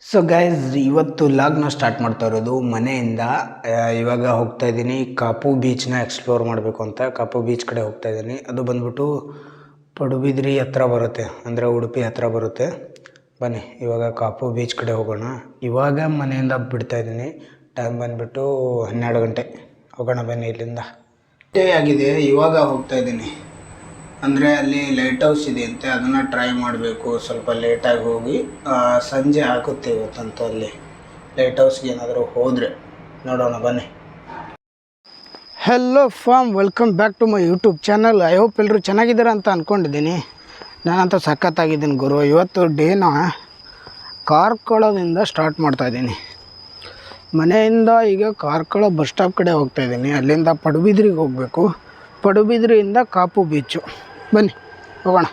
So guys, ಇವತ್ತು ಲಾಗ್ನ start ಮಾಡ್ತಾ ಇರೋದು ಮನೆಯಿಂದ. ಇವಾಗ ಹೋಗ್ತಾ ಇದ್ದೀನಿ ಕಾಪು ಬೀಚ್ನ ಎಕ್ಸ್ಪ್ಲೋರ್ ಮಾಡಬೇಕು ಅಂತ. ಕಾಪು ಬೀಚ್ ಕಡೆ ಹೋಗ್ತಾ ಇದ್ದೀನಿ. ಅದು ಬಂದ್ಬಿಟ್ಟು ಪಡುಬಿದ್ರಿ ಹತ್ರ ಬರುತ್ತೆ, ಅಂದರೆ ಉಡುಪಿ ಹತ್ರ ಬರುತ್ತೆ. ಬನ್ನಿ ಇವಾಗ ಕಾಪು ಬೀಚ್ ಕಡೆ ಹೋಗೋಣ. ಇವಾಗ ಮನೆಯಿಂದ ಬಿಡ್ತಾ ಇದ್ದೀನಿ. ಟೈಮ್ ಬಂದುಬಿಟ್ಟು 12 ಗಂಟೆ. ಹೋಗೋಣ ಬನ್ನಿ ಇಲ್ಲಿಂದ. ಆಗಿದೆ, ಇವಾಗ ಹೋಗ್ತಾ ಇದ್ದೀನಿ. ಅಂದರೆ ಅಲ್ಲಿ ಲೈಟ್ ಹೌಸ್ ಇದೆಯಂತೆ, ಅದನ್ನು ಟ್ರೈ ಮಾಡಬೇಕು. ಸ್ವಲ್ಪ ಲೇಟಾಗಿ ಹೋಗಿ ಸಂಜೆ ಆಗುತ್ತೆ ಇವತ್ತಂತೂ. ಅಲ್ಲಿ ಲೈಟ್ ಹೌಸ್ಗೆ ಏನಾದರೂ ಹೋದರೆ ನೋಡೋಣ ಬನ್ನಿ. Hello farm, welcome back to my YouTube channel. I hope ಎಲ್ಲರೂ ಚೆನ್ನಾಗಿದ್ದೀರಾ ಅಂತ ಅಂದ್ಕೊಂಡಿದ್ದೀನಿ. ನಾನಂತೂ ಸಖತ್ತಾಗಿದ್ದೀನಿ ಗುರು. ಇವತ್ತು ಡೇನ ಕಾರ್ಕಳದಿಂದ ಸ್ಟಾರ್ಟ್ ಮಾಡ್ತಾಯಿದ್ದೀನಿ. ಮನೆಯಿಂದ ಈಗ ಕಾರ್ಕಳ ಬಸ್ ಸ್ಟಾಪ್ ಕಡೆ ಹೋಗ್ತಾಯಿದ್ದೀನಿ. ಅಲ್ಲಿಂದ ಪಡುಬಿದ್ರಿಗೆ ಹೋಗಬೇಕು. ಪಡುಬಿದ್ರಿಯಿಂದ ಕಾಪು ಬೀಚು. ಬನ್ನಿ ಹೋಗೋಣ.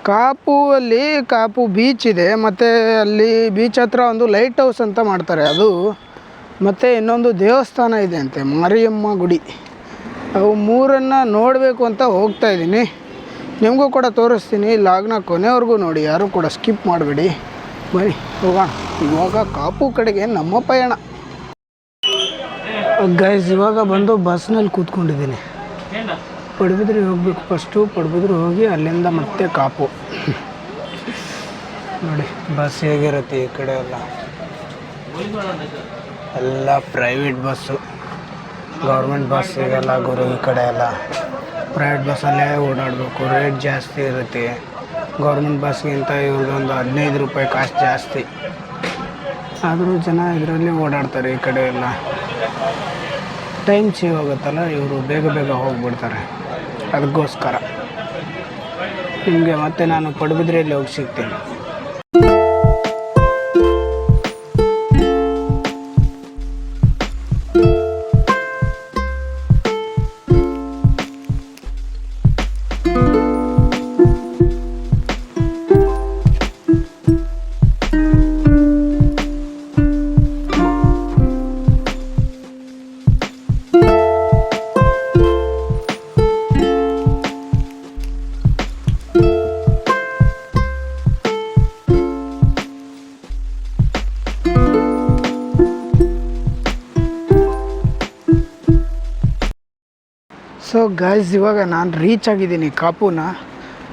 ಕಾಪುವಲ್ಲಿ ಕಾಪು ಬೀಚ್ ಇದೆ, ಮತ್ತು ಅಲ್ಲಿ ಬೀಚ್ ಹತ್ರ ಒಂದು ಲೈಟ್ ಹೌಸ್ ಅಂತ ಮಾಡ್ತಾರೆ ಅದು, ಮತ್ತು ಇನ್ನೊಂದು ದೇವಸ್ಥಾನ ಇದೆ ಅಂತೆ, ಮಾರಿಯಮ್ಮ ಗುಡಿ. ಅವು ಮೂರನ್ನು ನೋಡಬೇಕು ಅಂತ ಹೋಗ್ತಾಯಿದ್ದೀನಿ. ನಿಮಗೂ ಕೂಡ ತೋರಿಸ್ತೀನಿ. ಲಾಗ್ನ ಕೊನೆವರೆಗೂ ನೋಡಿ, ಯಾರೂ ಕೂಡ ಸ್ಕಿಪ್ ಮಾಡಬೇಡಿ. ಬನ್ನಿ ಹೋಗೋಣ. ಇವಾಗ ಕಾಪು ಕಡೆಗೆ ನಮ್ಮ ಪಯಣ. ಗೈಸ್, ಇವಾಗ ಬಂದು ಬಸ್ನಲ್ಲಿ ಕೂತ್ಕೊಂಡಿದ್ದೀನಿ. ಪಡುಬಿದ್ರಿ ಹೋಗಬೇಕು ಫಸ್ಟು. ಪಡುಬಿದ್ರಿ ಹೋಗಿ ಅಲ್ಲಿಂದ ಮತ್ತೆ ಕಾಪು. ನೋಡಿ ಬಸ್ ಹೇಗಿರುತ್ತೆ ಈ ಕಡೆ ಎಲ್ಲ ಪ್ರೈವೇಟ್ ಬಸ್ಸು, ಗೌರ್ಮೆಂಟ್ ಬಸ್ ಸಿಗಲ್ಲ ಗುರು. ಈ ಕಡೆ ಎಲ್ಲ ಪ್ರೈವೇಟ್ ಬಸ್ಸಲ್ಲೇ ಓಡಾಡಬೇಕು. ರೇಟ್ ಜಾಸ್ತಿ ಇರುತ್ತೆ. ಗೌರ್ಮೆಂಟ್ ಬಸ್ಗಿಂತ ಇವ್ರದ್ದೊಂದು 15 ರೂಪಾಯಿ ಕಾಸ್ಟ್ ಜಾಸ್ತಿ. ಆದರೂ ಜನ ಇದರಲ್ಲಿ ಓಡಾಡ್ತಾರೆ. ಈ ಕಡೆ ಎಲ್ಲ ಟೈಮ್ ಸೇವ್ ಆಗುತ್ತಲ್ಲ, ಇವರು ಬೇಗ ಬೇಗ ಹೋಗಿಬಿಡ್ತಾರೆ. ಅದಕ್ಕೋಸ್ಕರ ನಿಮಗೆ ಮತ್ತೆ ನಾನು ಪಡುಬಿದ್ರಿಯಲ್ಲಿ ಹೋಗಿ ಸಿಗ್ತೀನಿ. ಸೊ ಗೈಸ್, ಇವಾಗ ನಾನು ರೀಚ್ ಆಗಿದ್ದೀನಿ ಕಾಪುನ.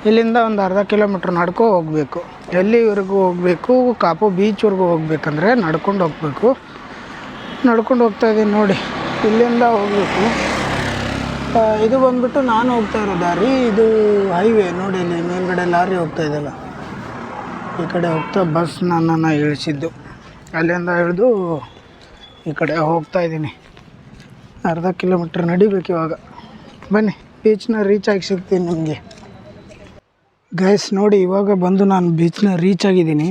ಇಲ್ಲಿಂದ ಒಂದು ಅರ್ಧ ಕಿಲೋಮೀಟ್ರ್ ನಡ್ಕೊ ಹೋಗಬೇಕು. ಎಲ್ಲಿವರೆಗೂ ಹೋಗಬೇಕು? ಕಾಪು ಬೀಚ್ವರೆಗೂ ಹೋಗ್ಬೇಕಂದ್ರೆ ನಡ್ಕೊಂಡು ಹೋಗಬೇಕು. ನಡ್ಕೊಂಡು ಹೋಗ್ತಾಯಿದ್ದೀನಿ ನೋಡಿ. ಇಲ್ಲಿಂದ ಹೋಗಬೇಕು. ಇದು ಬಂದುಬಿಟ್ಟು ನಾನು ಹೋಗ್ತಾ ಇರೋ ದಾರಿ. ಇದು ಹೈವೇ ನೋಡಿ. ಇಲ್ಲಿ ಮೇಲ್ಗಡೆ ಲಾರಿ ಹೋಗ್ತಾ ಇದೆಯಲ್ಲ, ಈ ಕಡೆ ಹೋಗ್ತಾ ಬಸ್ ನನ್ನನ್ನು ಇಳಿಸಿದ್ದು. ಅಲ್ಲಿಂದ ಹಿಡಿದು ಈ ಕಡೆ ಹೋಗ್ತಾಯಿದ್ದೀನಿ. ಅರ್ಧ ಕಿಲೋಮೀಟ್ರ್ ನಡಿಬೇಕು ಇವಾಗ. ಬನ್ನಿ ಬೀಚ್ನ ರೀಚ್ ಆಗಿ ಸಿಗ್ತೀನಿ ನಿಮಗೆ. ಗೈಸ್ ನೋಡಿ, ಇವಾಗ ಬಂದು ನಾನು ಬೀಚ್ನ ರೀಚ್ ಆಗಿದ್ದೀನಿ.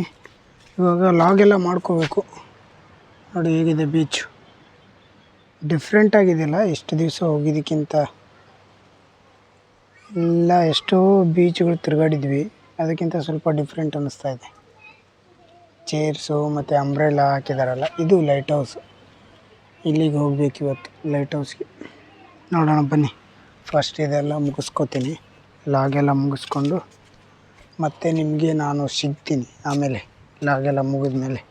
ಇವಾಗ ಲಾಗೆಲ್ಲ ಮಾಡ್ಕೋಬೇಕು. ನೋಡಿ ಹೇಗಿದೆ ಬೀಚು. ಡಿಫ್ರೆಂಟ್ ಆಗಿದೆಯಲ್ಲ, ಎಷ್ಟು ದಿವಸ ಹೋಗಿದ್ದಕ್ಕಿಂತ. ಎಲ್ಲ ಎಷ್ಟೋ ಬೀಚ್ಗಳು ತಿರುಗಾಡಿದ್ವಿ, ಅದಕ್ಕಿಂತ ಸ್ವಲ್ಪ ಡಿಫ್ರೆಂಟ್ ಅನ್ನಿಸ್ತಾ ಇದೆ. ಚೇರ್ಸು ಮತ್ತು ಅಂಬ್ರೆಲಾ ಹಾಕಿದಾರಲ್ಲ, ಇದು ಲೈಟ್ ಹೌಸ್. ಇಲ್ಲಿಗೆ ಹೋಗ್ಬೇಕು ಇವತ್ತು, ಲೈಟ್ ಹೌಸ್ಗೆ. ನೋಡೋಣ ಬನ್ನಿ. ಫಸ್ಟ್ ಇದೆಲ್ಲ ಮುಗಿಸ್ಕೋತೀನಿ. ಲಾಗೆಲ್ಲ ಮುಗಿಸ್ಕೊಂಡು ಮತ್ತೆ ನಿಮಗೆ ನಾನು ಸಿಗ್ತೀನಿ ಆಮೇಲೆ, ಲಾಗೆಲ್ಲ ಮುಗಿದ ಮೇಲೆ.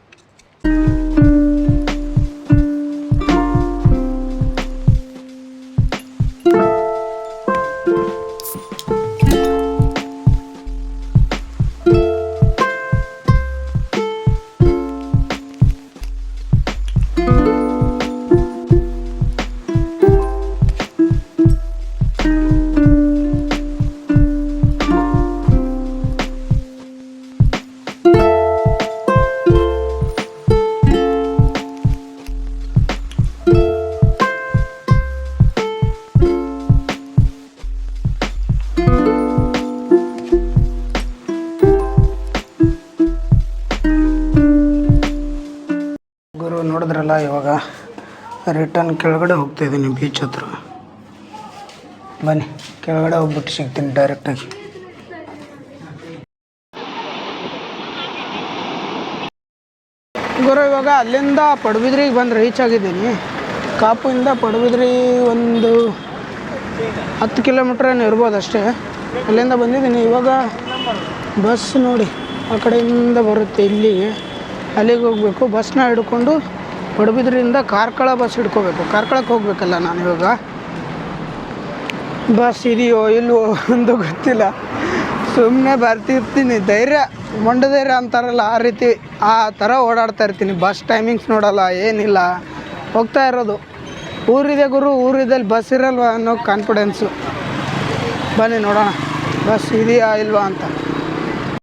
ನೋಡಿದ್ರಲ್ಲ, ಇವಾಗ ರಿಟರ್ನ್ ಕೆಳಗಡೆ ಹೋಗ್ತಾಯಿದ್ದೀನಿ ಬೀಚ್ ಹತ್ರ. ಬನ್ನಿ ಕೆಳಗಡೆ ಹೋಗ್ಬಿಟ್ಟು ಸಿಗ್ತೀನಿ ಡೈರೆಕ್ಟಾಗಿ. ಗುರು, ಇವಾಗ ಅಲ್ಲಿಂದ ಪಡುಬಿದ್ರಿಗೆ ಬಂದು ರೀಚ್ ಆಗಿದ್ದೀನಿ. ಕಾಪುಯಿಂದ ಪಡುಬಿದ್ರಿ ಒಂದು 10 ಕಿಲೋಮೀಟ್ರ್ ಏನು ಇರ್ಬೋದು ಅಷ್ಟೇ. ಅಲ್ಲಿಂದ ಬಂದಿದ್ದೀನಿ. ಇವಾಗ ಬಸ್ ನೋಡಿ ಆ ಕಡೆಯಿಂದ ಬರುತ್ತೆ ಇಲ್ಲಿಗೆ, ಅಲ್ಲಿಗೆ ಹೋಗಬೇಕು. ಬಸ್ನ ಹಿಡ್ಕೊಂಡು ಪಡುಬಿದ್ರಿಯಿಂದ ಕಾರ್ಕಳ ಬಸ್ ಹಿಡ್ಕೋಬೇಕು. ಕಾರ್ಕಳಕ್ಕೆ ಹೋಗ್ಬೇಕಲ್ಲ ನಾನು ಇವಾಗ. ಬಸ್ ಇದೆಯೋ ಇಲ್ವೋ ಅಂತ ಗೊತ್ತಿಲ್ಲ, ಸುಮ್ಮನೆ ಬರ್ತಿರ್ತೀನಿ. ಧೈರ್ಯ, ಮೊಂಡ ಧೈರ್ಯ ಅಂತಾರಲ್ಲ ಆ ರೀತಿ, ಆ ಥರ ಓಡಾಡ್ತಾ ಇರ್ತೀನಿ. ಬಸ್ ಟೈಮಿಂಗ್ಸ್ ನೋಡಲ್ಲ, ಏನಿಲ್ಲ, ಹೋಗ್ತಾ ಇರೋದು. ಊರಿದೆ ಗುರು, ಊರಿದಲ್ಲಿ ಬಸ್ ಇರಲ್ವ ಅನ್ನೋ ಕಾನ್ಫಿಡೆನ್ಸು. ಬನ್ನಿ ನೋಡೋಣ ಬಸ್ ಇದೆಯಾ ಇಲ್ವಾ ಅಂತ.